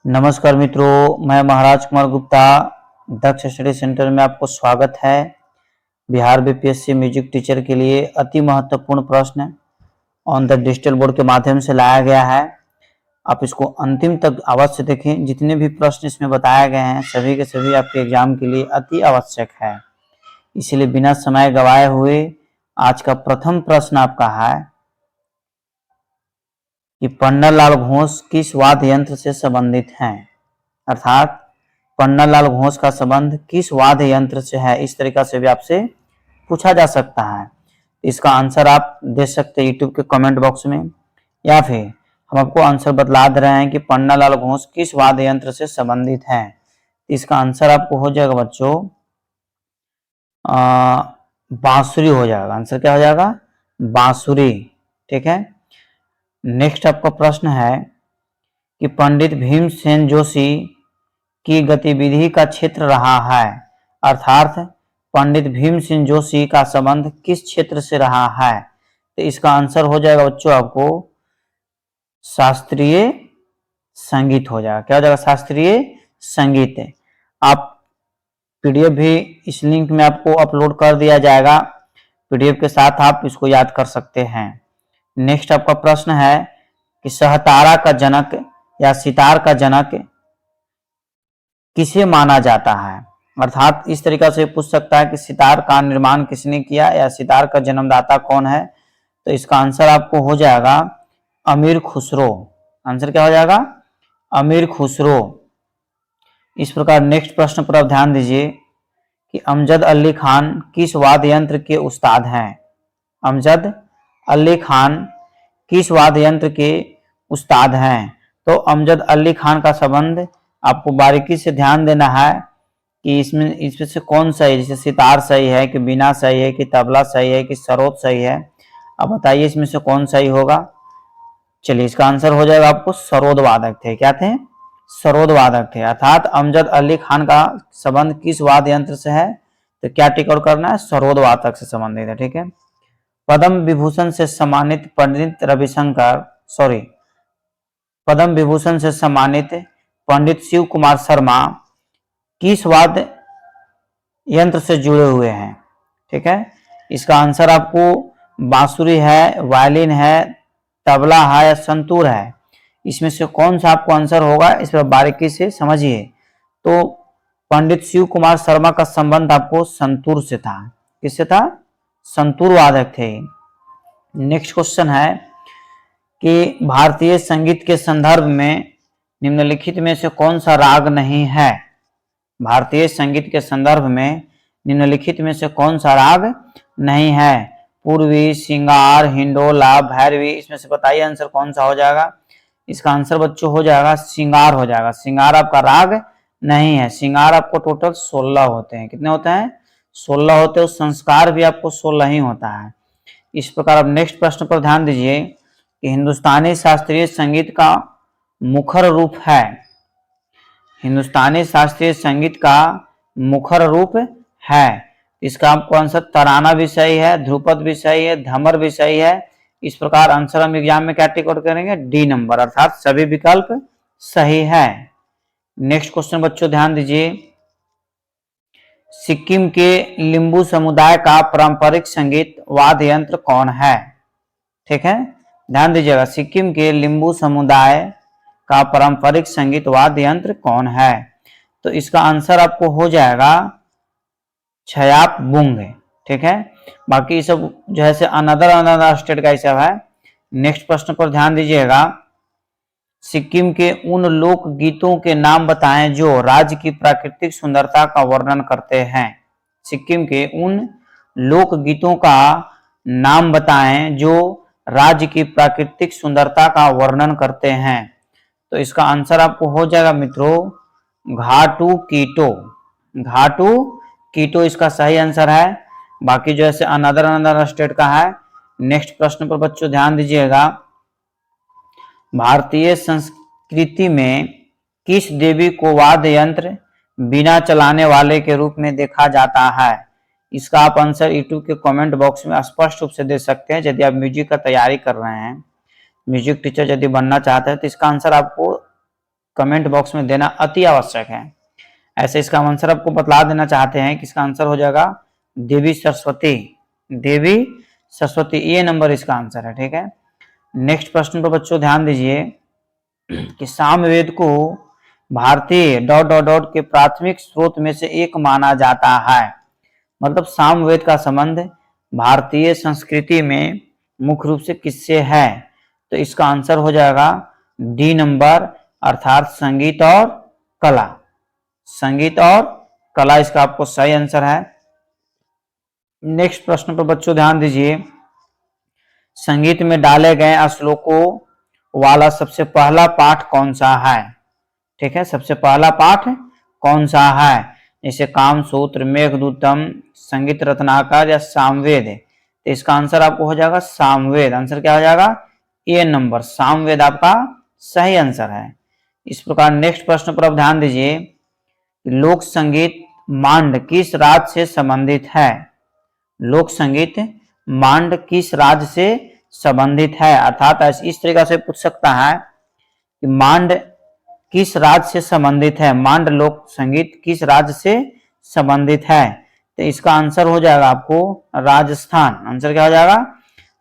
नमस्कार मित्रों, मैं महाराज कुमार गुप्ता दक्ष स्टडी सेंटर में आपको स्वागत है। बिहार बीपीएससी म्यूजिक टीचर के लिए अति महत्वपूर्ण प्रश्न ऑन द डिजिटल बोर्ड के माध्यम से लाया गया है। आप इसको अंतिम तक अवश्य देखें। जितने भी प्रश्न इसमें बताए गए हैं सभी के सभी आपके एग्जाम के लिए अति आवश्यक है। इसलिए बिना समय गवाए हुए आज का प्रथम प्रश्न आपका है कि पन्नालाल घोष किस वाद्य यंत्र से संबंधित हैं, अर्थात पन्नालाल घोष का संबंध किस वाद्य यंत्र से है। इस तरीका से भी आपसे पूछा जा सकता है। इसका आंसर आप दे सकते हैं यूट्यूब के कमेंट बॉक्स में, या फिर हम आपको आंसर बतला दे रहे हैं कि पन्नालाल घोष किस वाद्य यंत्र से संबंधित है। इसका आंसर आपको हो जाएगा बच्चों बांसुरी हो जाएगा। आंसर क्या हो जाएगा? बांसुरी। ठीक है। नेक्स्ट आपका प्रश्न है कि पंडित भीमसेन जोशी की गतिविधि का क्षेत्र रहा है, अर्थात पंडित भीमसेन जोशी का संबंध किस क्षेत्र से रहा है। तो इसका आंसर हो जाएगा बच्चों आपको शास्त्रीय संगीत हो जाएगा। क्या हो जाएगा? शास्त्रीय संगीत। आप पीडीएफ भी इस लिंक में आपको अपलोड कर दिया जाएगा। पीडीएफ के साथ आप इसको याद कर सकते हैं। नेक्स्ट आपका प्रश्न है कि सहतारा का जनक या सितार का जनक किसे माना जाता है, अर्थात इस तरीका से पूछ सकता है कि सितार का निर्माण किसने किया या सितार का जन्मदाता कौन है। तो इसका आंसर आपको हो जाएगा अमीर खुसरो। आंसर क्या हो जाएगा? अमीर खुसरो। इस प्रकार नेक्स्ट प्रश्न पर आप ध्यान दीजिए कि अमजद अली खान किस वाद्य यंत्र के उस्ताद हैं। अमजद अली खान किस वाद्य यंत्र के उस्ताद हैं। तो अमजद अली खान का संबंध आपको बारीकी से ध्यान देना है कि इसमें से कौन सही है। जैसे सितार सही है कि बीना सही है कि तबला सही है कि सरोद सही है। अब बताइए इसमें से कौन सही होगा। चलिए इसका आंसर हो जाएगा आपको सरोद वादक थे। क्या थे? सरोद वादक थे। अर्थात अमजद अली खान का संबंध किस वाद्य यंत्र से है, तो क्या टिक आउट करना है? सरोद वादक से संबंधित है। ठीक है। पद्म विभूषण से सम्मानित पद्म विभूषण से सम्मानित पंडित शिव कुमार शर्मा किस वाद्य यंत्र से जुड़े हुए हैं। ठीक है। इसका आंसर आपको बांसुरी है, वायलिन है, तबला है या संतूर है। इसमें से कौन सा आपको आंसर होगा, इस पर बारीकी से समझिए। तो पंडित शिव कुमार शर्मा का संबंध आपको संतूर से था। किससे था? संतूर वादक थे। नेक्स्ट क्वेश्चन है कि भारतीय संगीत के संदर्भ में निम्नलिखित में से कौन सा राग नहीं है। भारतीय संगीत के संदर्भ में निम्नलिखित में से कौन सा राग नहीं है। पूर्वी, श्रृंगार, हिंडोला, भैरवी। इसमें से बताइए आंसर कौन सा हो जाएगा। इसका आंसर बच्चों हो जाएगा श्रृंगार हो जाएगा। श्रृंगार आपका राग नहीं है। श्रृंगार आपको टोटल 16 होते हैं। कितने होते हैं? 16 होते हैं। संस्कार भी आपको 16 ही होता है। इस प्रकार अब नेक्स्ट प्रश्न पर ध्यान दीजिए कि हिंदुस्तानी शास्त्रीय संगीत का मुखर रूप है। हिंदुस्तानी शास्त्रीय संगीत का मुखर रूप है। इसका आपको आंसर तराना भी सही है, ध्रुपद भी सही है, धमर भी सही है। इस प्रकार आंसर हम एग्जाम में क्या टिक आउट करेंगे? डी नंबर, अर्थात सभी विकल्प सही है। नेक्स्ट क्वेश्चन बच्चों ध्यान दीजिए। सिक्किम के लिंबू समुदाय का पारंपरिक संगीत वाद्य यंत्र कौन है। ठीक है, ध्यान दीजिएगा। सिक्किम के लिंबू समुदाय का पारंपरिक संगीत वाद्य यंत्र कौन है। तो इसका आंसर आपको हो जाएगा छयाप बुंग। ठीक है। बाकी सब जो है अनदर स्टेट का हिसाब है। नेक्स्ट प्रश्न पर ध्यान दीजिएगा। सिक्किम के उन लोक गीतों के नाम बताएं जो राज्य की प्राकृतिक सुंदरता का वर्णन करते हैं। सिक्किम के उन लोक गीतों का नाम बताएं जो राज्य की प्राकृतिक सुंदरता का वर्णन करते हैं। तो इसका आंसर आपको हो जाएगा मित्रों घाटू कीटो। घाटू कीटो इसका सही आंसर है। बाकी जो है अनदर स्टेट का है। नेक्स्ट प्रश्न पर बच्चों ध्यान दीजिएगा। भारतीय संस्कृति में किस देवी को वाद्य यंत्र बिना चलाने वाले के रूप में देखा जाता है। इसका आप आंसर यूट्यूब के कमेंट बॉक्स में स्पष्ट रूप से दे सकते हैं। यदि आप म्यूजिक का तैयारी कर रहे हैं, म्यूजिक टीचर यदि बनना चाहते हैं, तो इसका आंसर आपको कमेंट बॉक्स में देना अति आवश्यक है। ऐसे इसका आंसर आपको बतला देना चाहते हैं कि इसका आंसर हो जाएगा देवी सरस्वती। देवी सरस्वती, ये नंबर इसका आंसर है। ठीक है, नेक्स्ट प्रश्न पर बच्चों ध्यान दीजिए कि सामवेद को भारतीय डॉट डॉट डॉट के प्राथमिक स्रोत में से एक माना जाता है। मतलब सामवेद का संबंध भारतीय संस्कृति में मुख्य रूप से किससे है? तो इसका आंसर हो जाएगा डी नंबर, अर्थात संगीत और कला। संगीत और कला इसका आपको सही आंसर है। नेक्स्ट प्रश्न पर बच्चों ध्यान दीजिए, संगीत में डाले गए श्लोकों वाला सबसे पहला पाठ कौन सा है? ठीक है, सबसे पहला पाठ कौन सा है? जैसे कामसूत्र, मेघदूतम, संगीत रत्नाकर या सामवेद। तो इसका आंसर आपको हो जाएगा सामवेद। आंसर क्या हो जाएगा? ए नंबर, सामवेद आपका सही आंसर है। इस प्रकार नेक्स्ट प्रश्न पर आप ध्यान दीजिए, लोक संगीत मांड किस राज्य से संबंधित है? लोक संगीत मांड किस राज्य से संबंधित है? अर्थात इस तरीके से पूछ सकता है कि मांड किस राज्य से संबंधित है? मांड लोक संगीत किस राज्य से संबंधित है? तो इसका आंसर हो जाएगा आपको राजस्थान। आंसर क्या हो जाएगा?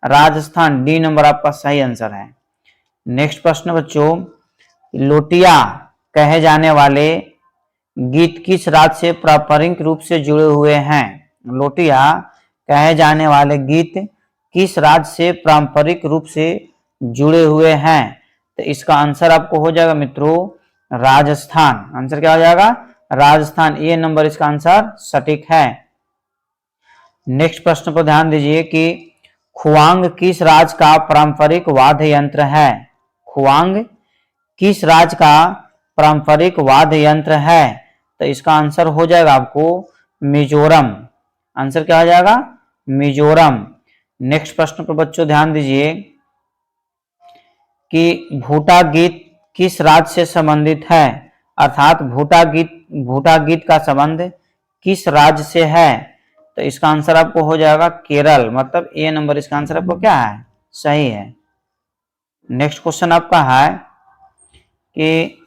राजस्थान, डी नंबर आपका सही आंसर है। नेक्स्ट प्रश्न बच्चों, लोटिया कहे जाने वाले गीत किस राज्य से पारंपरिक रूप से जुड़े हुए हैं? लोटिया कहे जाने वाले गीत किस राज्य से पारंपरिक रूप से जुड़े हुए हैं? तो इसका आंसर आपको हो जाएगा मित्रों राजस्थान। आंसर क्या हो जाएगा? राजस्थान, ये नंबर इसका आंसर सटीक है। नेक्स्ट प्रश्न पर ध्यान दीजिए कि खुआंग किस राज्य का पारंपरिक वाद्य यंत्र है? खुआंग किस राज्य का पारंपरिक वाद्य यंत्र है? तो इसका आंसर हो जाएगा आपको मिजोरम। आंसर क्या हो जाएगा? मिजोरम। नेक्स्ट प्रश्न पर बच्चों ध्यान दीजिए कि भूटा गीत किस राज्य से संबंधित है? अर्थात भूटा गीत का संबंध किस राज्य से है? तो इसका आंसर आपको हो जाएगा केरल। मतलब ए नंबर इसका आंसर आपको क्या है? सही है। नेक्स्ट क्वेश्चन आपका है कि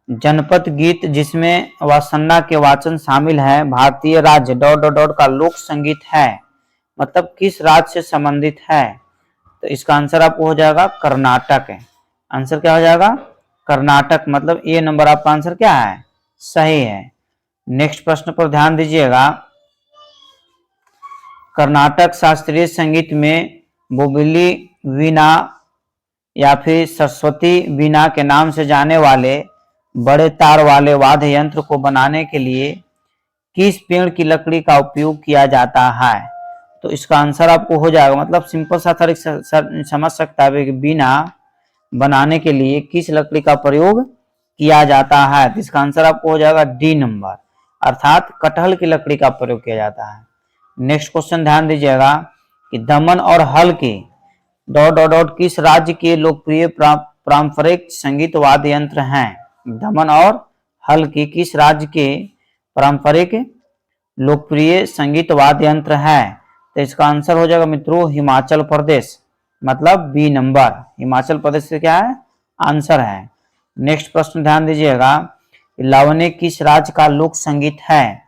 जनपद गीत जिसमें वासन्ना के वाचन शामिल है भारतीय राज्य डॉट डॉट डॉट का लोक संगीत है, मतलब किस राज्य से संबंधित है? तो इसका आंसर आपको हो जाएगा कर्नाटक। आंसर क्या हो जाएगा? कर्नाटक। मतलब ए नंबर आपका आंसर क्या है? सही है। नेक्स्ट प्रश्न पर ध्यान दीजिएगा, कर्नाटक शास्त्रीय संगीत में बोबिली वीणा या फिर सरस्वती वीणा के नाम से जाने वाले बड़े तार वाले वाद्य यंत्र को बनाने के लिए किस पेड़ की लकड़ी का उपयोग किया जाता है? तो इसका आंसर आपको हो जाएगा, मतलब सिंपल सा तरीका समझ सकता है कि वीणा बनाने के लिए किस लकड़ी का प्रयोग किया जाता है। तो इसका आंसर आपको हो जाएगा डी नंबर, अर्थात कटहल की लकड़ी का प्रयोग किया जाता है। नेक्स्ट क्वेश्चन ध्यान दीजिएगा कि दमन और हल की डॉट डॉट डॉट किस राज्य के लोकप्रिय पारंपरिक संगीत वाद्य यंत्र हैं? दमन और हल की किस राज्य के पारंपरिक लोकप्रिय संगीत वाद्य यंत्र है? तो इसका आंसर हो जाएगा मित्रों हिमाचल प्रदेश। मतलब बी नंबर, हिमाचल प्रदेश से क्या है? आंसर है। नेक्स्ट प्रश्न ध्यान दीजिएगा, लावनी किस राज्य का लोक संगीत है?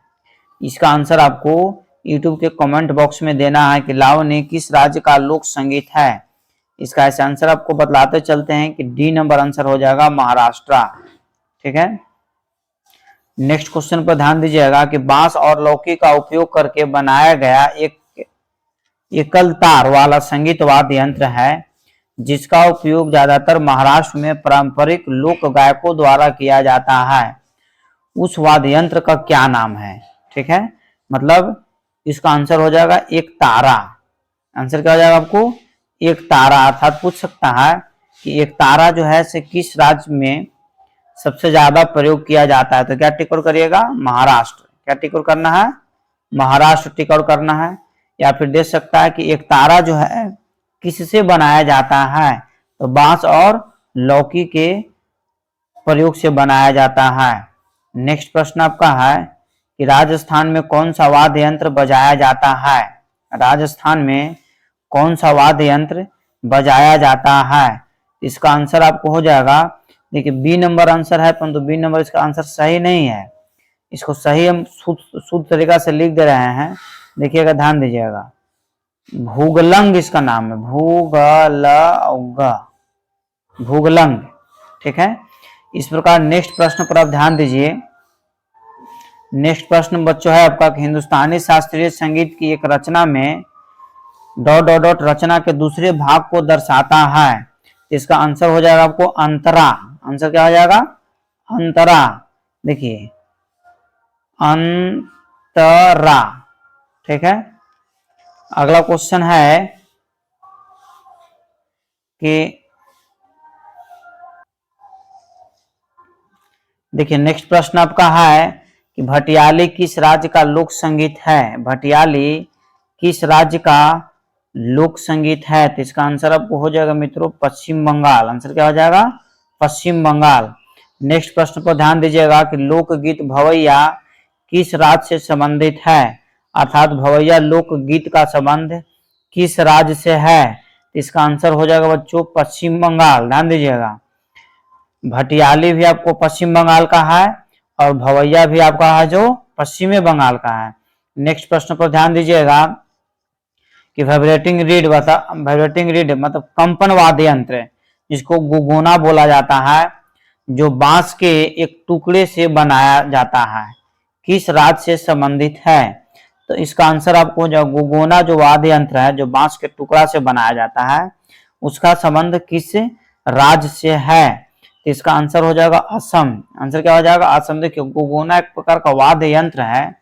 इसका आंसर आपको यूट्यूब के कमेंट बॉक्स में देना है कि लावनी किस राज्य का लोक संगीत है। इसका ऐसे आंसर आपको बतलाते चलते हैं कि डी नंबर आंसर हो जाएगा महाराष्ट्र। ठीक है। नेक्स्ट क्वेश्चन पर ध्यान दीजिएगा कि बांस और लौकी का उपयोग करके बनाया गया एक एकल तार वाला संगीत वाद्य यंत्र है जिसका उपयोग ज्यादातर महाराष्ट्र में पारंपरिक लोक गायकों द्वारा किया जाता है, उस वाद्य यंत्र का क्या नाम है? ठीक है, मतलब इसका आंसर हो जाएगा एक तारा। आंसर क्या हो जाएगा आपको? एक तारा। अर्थात पूछ सकता है कि एक तारा जो है से किस राज्य में सबसे ज्यादा प्रयोग किया जाता है? तो क्या टिक आउट करिएगा? महाराष्ट्र। क्या टिक आउट करना है? महाराष्ट्र टिक आउट करना है। या फिर दे सकता है कि एक तारा जो है किससे बनाया जाता है? तो बांस और लौकी के प्रयोग से बनाया जाता है। नेक्स्ट प्रश्न आपका है कि राजस्थान में कौन सा वाद्य यंत्र बजाया जाता है? राजस्थान में कौन सा वाद्य यंत्र बजाया जाता है? इसका आंसर आपको हो जाएगा देखिए बी नंबर आंसर है, परंतु बी नंबर इसका आंसर सही नहीं है। इसको सही हम शुद्ध तरीका से लिख दे रहे हैं, देखिएगा, ध्यान दीजिएगा। भूगलंग इसका नाम है, भूगलंग। ठीक है, इस प्रकार नेक्स्ट प्रश्न पर आप ध्यान दीजिए। नेक्स्ट प्रश्न बच्चों है आपका, हिंदुस्तानी शास्त्रीय संगीत की एक रचना में डॉट डॉट डॉट रचना के दूसरे भाग को दर्शाता है। इसका आंसर हो जाएगा आपको अंतरा। आंसर क्या हो जाएगा? अंतरा। देखिए अंतरा। ठीक है, अगला क्वेश्चन है कि देखिए नेक्स्ट प्रश्न आपका है कि भटियाली किस राज्य का लोक संगीत है? भटियाली किस राज्य का लोक संगीत है? तो इसका आंसर आपको हो जाएगा मित्रों पश्चिम बंगाल। आंसर क्या हो जाएगा? पश्चिम बंगाल। नेक्स्ट प्रश्न पर ध्यान दीजिएगा कि लोकगीत भवैया किस राज्य से संबंधित है? अर्थात भवैया लोकगीत का संबंध किस राज्य से है? इसका आंसर हो जाएगा बच्चों पश्चिम बंगाल। ध्यान दीजिएगा, भटियाली भी आपको पश्चिम बंगाल का है और भवैया भी आपका है जो पश्चिमी बंगाल का है। नेक्स्ट प्रश्न पर ध्यान दीजिएगा कि वाइब्रेटिंग रीड मतलब कंपन वाद्य यंत्र, जिसको गुगोना बोला जाता है, जो बांस के एक टुकड़े से बनाया जाता है, किस राज्य से संबंधित है? तो इसका आंसर आपको जो गुगोना जो वाद्य यंत्र है, जो बांस के टुकड़ा से बनाया जाता है, उसका संबंध किस राज्य से है? तो इसका आंसर हो जाएगा असम। आंसर क्या हो जाएगा? असम। देखिए गुगोना एक प्रकार का वाद्य यंत्र है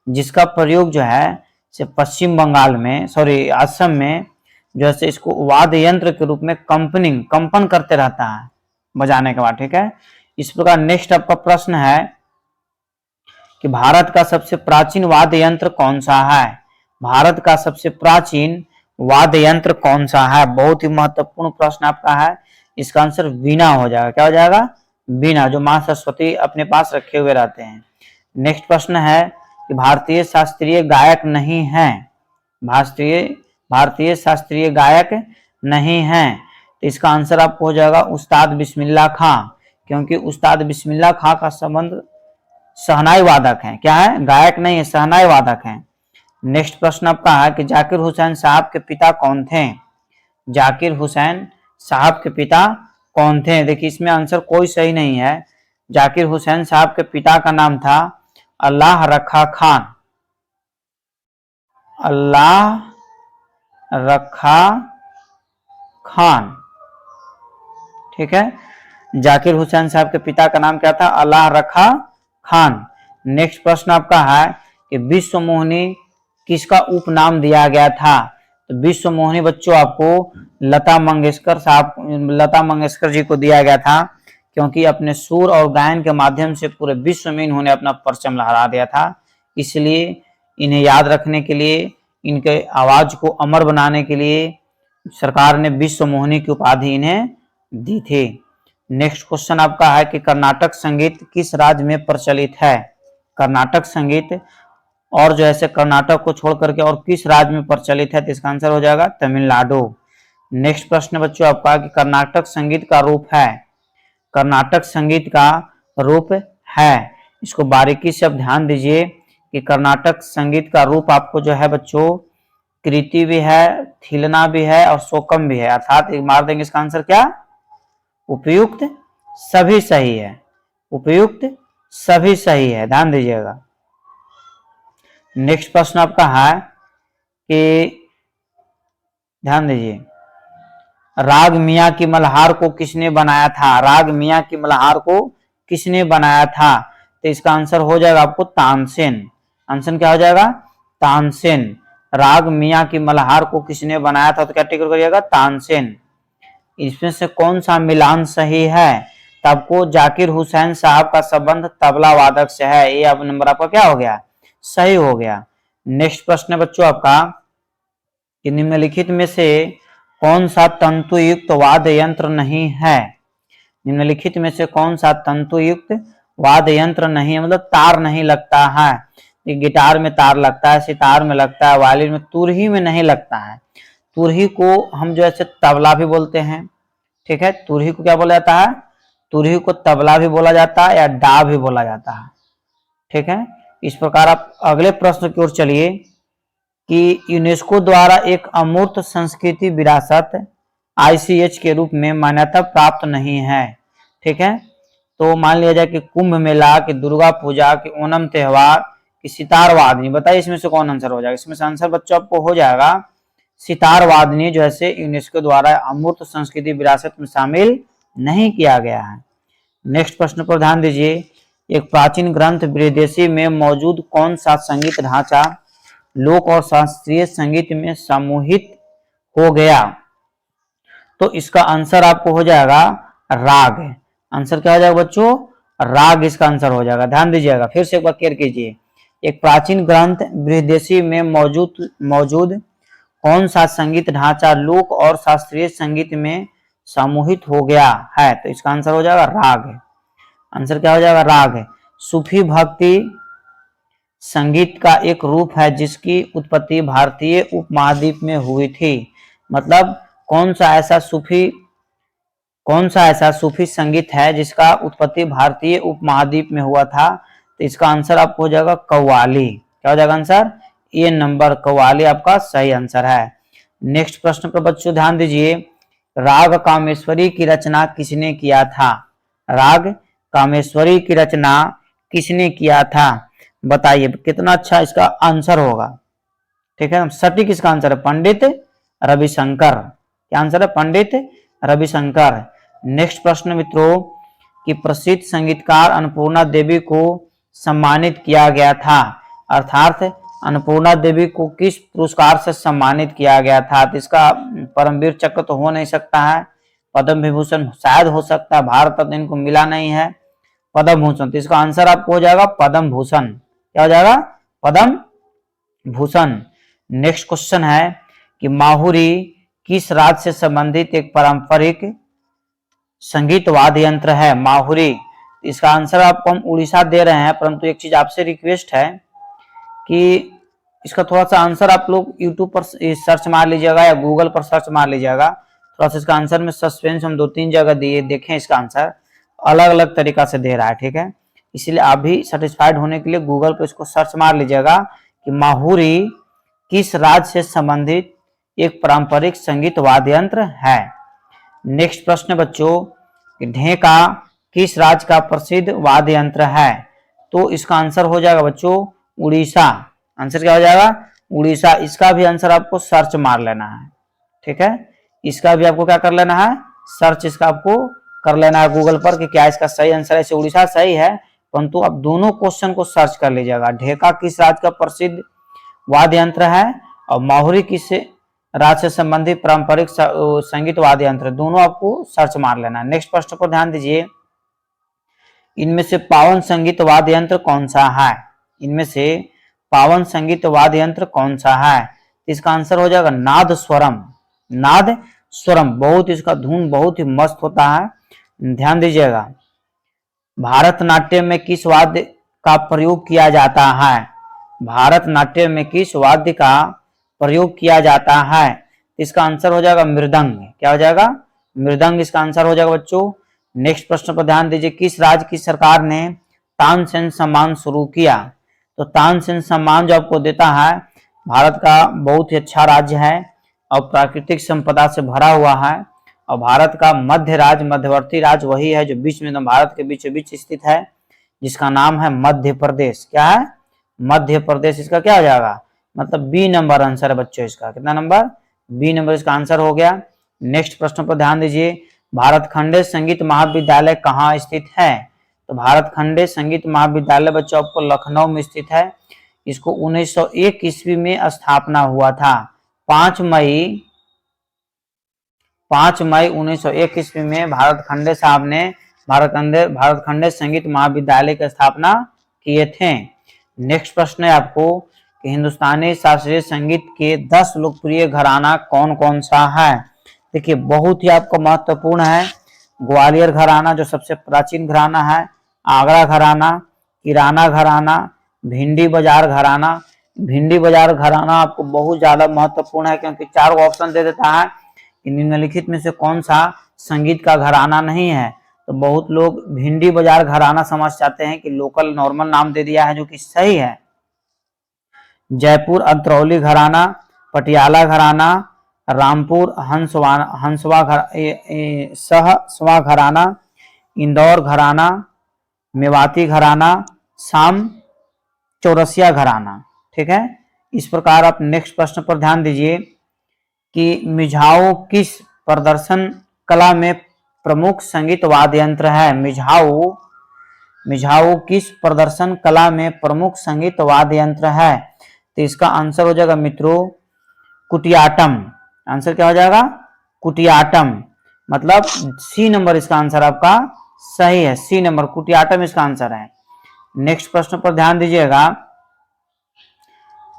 जिसका प्रयोग जो है से पश्चिम बंगाल में, सॉरी असम में जो है इसको वाद्य यंत्र के रूप में कंपन करते रहता है बजाने के बाद। ठीक है, इस प्रकार नेक्स्ट आपका प्रश्न है कि भारत का सबसे प्राचीन वाद्य यंत्र कौन सा है? भारत का सबसे प्राचीन वाद्य यंत्र कौन सा है? बहुत ही महत्वपूर्ण प्रश्न आपका है। इसका आंसर वीणा हो जाएगा। क्या हो जाएगा? वीणा, जो मां सरस्वती अपने पास रखे हुए रहते हैं। नेक्स्ट प्रश्न है कि भारतीय शास्त्रीय गायक नहीं है। भारतीय शास्त्रीय गायक नहीं है, तो इसका आंसर आपको हो जाएगा उस्ताद बिस्मिल्लाह खां, क्योंकि उस्ताद बिस्मिल्लाह खां का संबंध शहनाई वादक है। क्या है? गायक नहीं है, शहनाई वादक है। नेक्स्ट प्रश्न आपका है कि जाकिर हुसैन साहब के पिता कौन थे? जाकिर हुसैन साहब के पिता कौन थे? देखिए इसमें आंसर कोई सही नहीं है। जाकिर हुसैन साहब के पिता का नाम था अल्लाह रखा खान। अल्लाह रखा खान। ठीक है, जाकिर हुसैन साहब के पिता का नाम क्या था? अल्लाह रखा खान। नेक्स्ट प्रश्न आपका है कि विश्व मोहिनी किसका उपनाम दिया गया था? तो विश्व मोहिनी बच्चों आपको लता मंगेशकर जी को दिया गया था, क्योंकि अपने सुर और गायन के माध्यम से पूरे विश्व में इन्होंने अपना परचम लहरा दिया था। इसलिए इन्हें याद रखने के लिए, इनके आवाज को अमर बनाने के लिए सरकार ने विश्व मोहिनी की उपाधि इन्हें दी थी। नेक्स्ट क्वेश्चन आपका है कि कर्नाटक संगीत किस राज्य में प्रचलित है? कर्नाटक संगीत और जो ऐसे कर्नाटक को छोड़ करके और किस राज्य में प्रचलित है? तो इसका आंसर हो जाएगा तमिलनाडु। नेक्स्ट प्रश्न बच्चों आपका कि कर्नाटक संगीत का रूप है। कर्नाटक संगीत का रूप है, इसको बारीकी से आप ध्यान दीजिए कि कर्नाटक संगीत का रूप आपको जो है बच्चों कृति भी है, थिलना भी है और शोकम भी है। अर्थात मार देंगे इसका आंसर क्या? उपयुक्त सभी सही है। उपयुक्त सभी सही है, ध्यान दीजिएगा। नेक्स्ट प्रश्न आपका है कि ध्यान दीजिए, राग मियां की मल्हार को किसने बनाया था? राग मियां की मल्हार को किसने बनाया था? तो इसका आंसर हो जाएगा आपको तानसेन। आंसर क्या हो जाएगा? तानसेन। राग मियां की मल्हार को किसने बनाया था? तो क्या टिक करिएगा? तानसेन। इसमें से कौन सा मिलान सही है? तो आपको जाकिर हुसैन साहब का संबंध तबला वादक से है। ये अब नंबर आपका क्या हो गया? सही हो गया। नेक्स्ट प्रश्न है बच्चों आपका कि निम्नलिखित में से कौन सा तंतुयुक्त वाद्य यंत्र नहीं है? निम्नलिखित में से कौन सा तंतुयुक्त वाद्य यंत्र नहीं है, मतलब तार नहीं लगता है? गिटार में तार लगता है, सितार में लगता है, वायलिन में, तुरही में नहीं लगता है। तुरही को हम जो ऐसे तबला भी बोलते हैं। ठीक है, तुरही को क्या बोला जाता है? तुरही को तबला भी बोला जाता है या डा भी बोला जाता है। ठीक है, इस प्रकार आप अगले प्रश्न की ओर चलिए कि यूनेस्को द्वारा एक अमूर्त संस्कृति विरासत ICH के रूप में मान्यता प्राप्त नहीं है। ठीक है, तो मान लिया जाए कि कुंभ मेला, कि दुर्गा पूजा, कि ओणम त्योहार, कि सितार वादनी, बताइए इसमें से कौन आंसर हो जाएगा। इसमें से आंसर बच्चों आपको हो जाएगा सितार वादनी, जो है यूनेस्को द्वारा अमूर्त संस्कृति विरासत में शामिल नहीं किया गया है। नेक्स्ट प्रश्न पर ध्यान दीजिए, एक प्राचीन ग्रंथ बृहदेशी में मौजूद कौन सा संगीत ढांचा लोक और शास्त्रीय संगीत में समूहित हो गया। तो इसका आंसर आपको हो जाएगा राग। आंसर क्या हो जाएगा बच्चों, राग इसका आंसर हो जाएगा। ध्यान दीजिएगा, फिर से एक बार क्लियर कीजिए, एक प्राचीन ग्रंथ बृहदेशी में मौजूद कौन सा संगीत ढांचा लोक और शास्त्रीय संगीत में समूहित हो गया है। तो इसका आंसर हो जाएगा राग। आंसर क्या हो जाएगा, राग है। सूफी भक्ति संगीत का एक रूप है जिसकी उत्पत्ति भारतीय उपमहाद्वीप में हुई थी। मतलब कौन सा ऐसा सूफी संगीत है जिसका उत्पत्ति भारतीय उपमहाद्वीप में हुआ था। तो इसका आंसर आपको हो जाएगा कव्वाली। क्या हो जाएगा आंसर, ए नंबर, कव्वाली आपका सही आंसर है। नेक्स्ट प्रश्न पर बच्चों ध्यान दीजिए, राग कामेश्वरी की रचना किसने किया था। राग कामेश्वरी की रचना किसने किया था, बताइए कितना अच्छा इसका आंसर होगा। ठीक है, सटीक इसका आंसर है पंडित रविशंकर। क्या आंसर है, पंडित रविशंकर। नेक्स्ट प्रश्न मित्रों, कि प्रसिद्ध संगीतकार अन्नपूर्णा देवी को सम्मानित किया गया था, अर्थात अन्नपूर्णा देवी को किस पुरस्कार से सम्मानित किया गया था। तो इसका परमवीर चक्र तो हो नहीं सकता है, पद्म विभूषण शायद हो सकता है, भारत रत्न इनको मिला नहीं है, पद्म भूषण। तो इसका आंसर आपको हो जाएगा पद्म भूषण। क्या हो जाएगा, पद्म भूषण। नेक्स्ट क्वेश्चन है कि माहुरी किस राज्य से संबंधित एक पारंपरिक संगीत वाद्य यंत्र है। माहुरी, इसका आंसर आपको हम उड़ीसा दे रहे हैं, परंतु एक चीज आपसे रिक्वेस्ट है कि इसका थोड़ा सा आंसर आप लोग यूट्यूब पर सर्च मार लीजिएगा या गूगल पर सर्च मार लीजिएगा। थोड़ा सा इसका आंसर में सस्पेंस हम 2-3 जगह दिए, देखें इसका आंसर अलग अलग तरीका से दे रहा है। ठीक है, इसलिए आप भी सेटिस्फाइड होने के लिए गूगल पर इसको सर्च मार लीजिएगा कि माहुरी किस राज्य से संबंधित एक पारंपरिक संगीत वाद्य यंत्र है। नेक्स्ट प्रश्न बच्चों, ढेका किस राज्य का प्रसिद्ध वाद्य यंत्र है। तो इसका आंसर हो जाएगा बच्चों उड़ीसा। आंसर क्या हो जाएगा, उड़ीसा। इसका भी आंसर आपको सर्च मार लेना है। ठीक है, इसका भी आपको क्या कर लेना है, सर्च इसका आपको कर लेना है गूगल पर कि क्या इसका सही आंसर है। उड़ीसा सही है, परंतु आप दोनों क्वेश्चन को सर्च कर लीजिएगा। ढेका किस राज्य का प्रसिद्ध वाद्य यंत्र है और माहुरी किस राज्य से संबंधित पारंपरिक संगीत वाद्य यंत्र, दोनों आपको सर्च मार लेना है। नेक्स्ट प्रश्न पर ध्यान दीजिए, इनमें से पावन संगीत वाद्य यंत्र कौन सा है। इनमें से पावन संगीत वाद्य यंत्र कौन सा है। इसका आंसर हो जाएगा नाद स्वरम। नाद स्वरम, बहुत इसका धुन बहुत ही मस्त होता है। ध्यान दीजिएगा, भारतनाट्यम में किस वाद्य का प्रयोग किया जाता है। भारतनाट्यम में किस वाद्य का प्रयोग किया जाता है। इसका आंसर हो जाएगा मृदंग। क्या हो जाएगा, मृदंग इसका आंसर हो जाएगा बच्चों। नेक्स्ट प्रश्न पर ध्यान दीजिए, किस राज्य की सरकार ने तानसेन सम्मान शुरू किया। तो तानसेन सम्मान जो आपको देता है, भारत का बहुत ही अच्छा राज्य है और प्राकृतिक संपदा से भरा हुआ है और भारत का मध्यवर्ती राज्य वही है जो बीच में, भारत के बीचों बीच स्थित है, जिसका नाम है मध्य प्रदेश। क्या है, मध्य प्रदेश। इसका क्या हो जाएगा, मतलब बी नंबर आंसर है बच्चों इसका। कितना नंबर, बी नंबर इसका आंसर हो गया। नेक्स्ट प्रश्न पर ध्यान दीजिए, भारत खंडे संगीत महाविद्यालय कहाँ स्थित है। तो भारत खंडे संगीत महाविद्यालय बच्चों आपको लखनऊ में स्थित है। इसको 1901 ईस्वी में स्थापना हुआ था। 5 मई 1901 ईस्वी में भारत खंडे साहब ने भारत खंडे संगीत महाविद्यालय की स्थापना किए थे। नेक्स्ट प्रश्न है आपको कि हिंदुस्तानी शास्त्रीय संगीत के 10 लोकप्रिय घराना कौन कौन सा है। देखिए बहुत ही आपको महत्वपूर्ण है, ग्वालियर घराना जो सबसे प्राचीन घराना है, आगरा घराना, किराना घराना, भिंडी बाजार घराना। भिंडी बाजार घराना आपको बहुत ज्यादा महत्वपूर्ण है क्योंकि 4 ऑप्शन दे देता है कि निम्नलिखित में से कौन सा संगीत का घराना नहीं है। तो बहुत लोग भिंडी बाजार घराना समझ जाते हैं कि लोकल नॉर्मल नाम दे दिया है, जो कि सही है। जयपुर अंतरौली घराना, पटियाला घराना, रामपुर सहसवा घराना, इंदौर घराना, मेवाती घराना, शाम चौरसिया घराना। ठीक है, इस प्रकार आप नेक्स्ट प्रश्न पर ध्यान दीजिए कि मिझाओ किस प्रदर्शन कला में प्रमुख संगीत वाद्य यंत्र है। मिझाओ किस प्रदर्शन कला में प्रमुख संगीत वाद्य यंत्र है। तो इसका आंसर हो जाएगा मित्रों कुटियाटम। आंसर क्या हो जाएगा? कुटियाटम। मतलब सी नंबर इसका आंसर आपका सही है, सी नंबर कुटियाटम इसका आंसर है। नेक्स्ट प्रश्न पर ध्यान दीजिएगा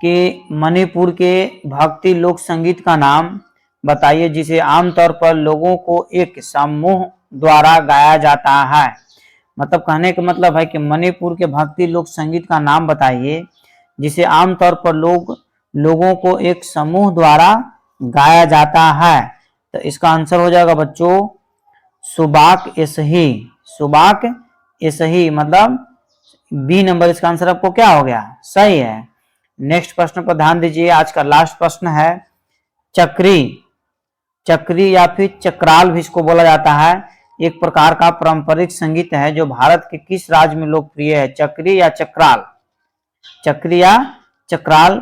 कि मणिपुर के भक्ति लोक संगीत का नाम बताइए जिसे आमतौर पर लोगों को एक समूह द्वारा गाया जाता है। मतलब कहने का मतलब है कि मणिपुर के भक्ति लोक संगीत का नाम बताइए जिसे आमतौर पर लोगों को एक समूह द्वारा गाया जाता है। तो इसका आंसर हो जाएगा बच्चों सुबाक एसही। सुबाक एसही मतलब बी नंबर इसका आंसर आपको क्या हो गया? सही है। नेक्स्ट प्रश्न पर ध्यान दीजिए, आज का लास्ट प्रश्न है चक्री या फिर चक्राल भी इसको बोला जाता है, एक प्रकार का पारंपरिक संगीत है जो भारत के किस राज्य में लोकप्रिय है। चक्री या चक्राल? चक्री या चक्राल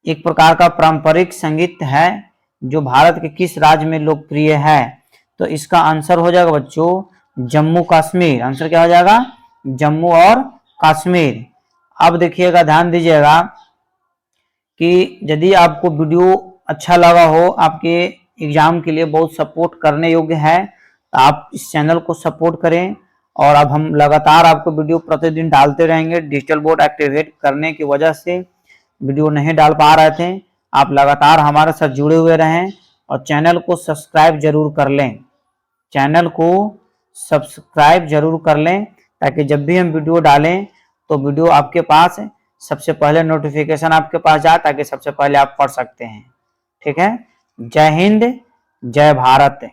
एक प्रकार का पारंपरिक संगीत है जो भारत के किस राज्य में लोकप्रिय है। तो इसका आंसर हो जाएगा बच्चों जम्मू कश्मीर। आंसर क्या हो जाएगा? जम्मू और कश्मीर। अब देखिएगा, ध्यान दीजिएगा कि यदि आपको वीडियो अच्छा लगा हो, आपके एग्जाम के लिए बहुत सपोर्ट करने योग्य है, तो आप इस चैनल को सपोर्ट करें। और अब हम लगातार आपको वीडियो प्रतिदिन डालते रहेंगे। डिजिटल बोर्ड एक्टिवेट करने की वजह से वीडियो नहीं डाल पा रहे थे। आप लगातार हमारे साथ जुड़े हुए रहें और चैनल को सब्सक्राइब जरूर कर लें। चैनल को सब्सक्राइब जरूर कर लें ताकि जब भी हम वीडियो डालें तो वीडियो आपके पास सबसे पहले नोटिफिकेशन आपके पास जाए, ताकि सबसे पहले आप पढ़ सकते हैं। ठीक है, जय हिंद, जय भारत।